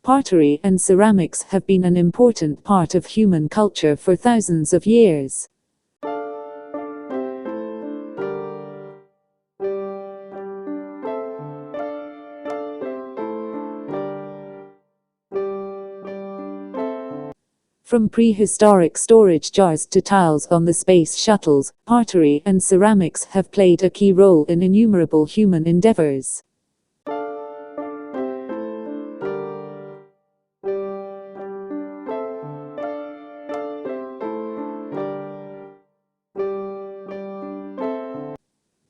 Pottery and ceramics have been an important part of human culture for thousands of years. From prehistoric storage jars to tiles on the space shuttles, pottery and ceramics have played a key role in innumerable human endeavors.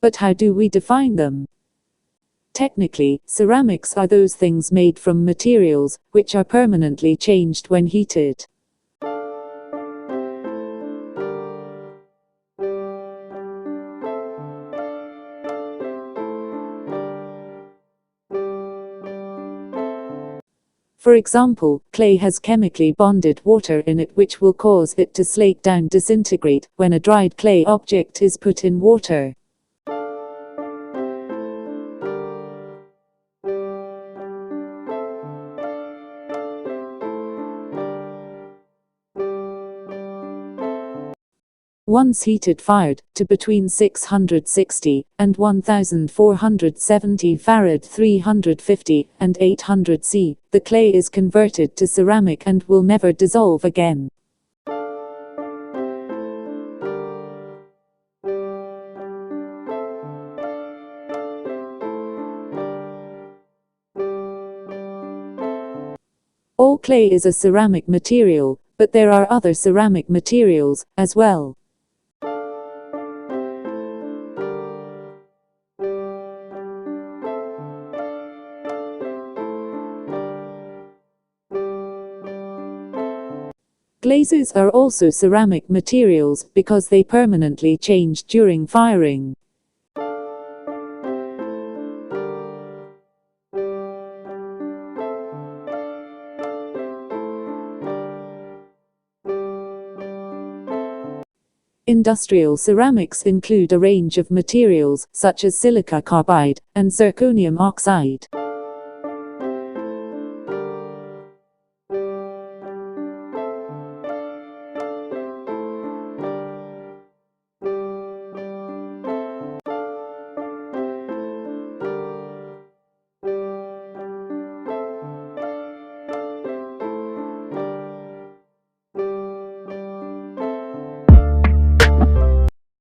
But how do we define them? Technically, ceramics are those things made from materials which are permanently changed when heated. For example, clay has chemically bonded water in it which will cause it to slake down, disintegrate, when a dried clay object is put in water. Once heated fired to between 660 and 1470 farad 350 and 800 C, the clay is converted to ceramic and will never dissolve again. All clay is a ceramic material, but there are other ceramic materials as well. Glazes are also ceramic materials because they permanently change during firing. Industrial ceramics include a range of materials such as silica carbide and zirconium oxide.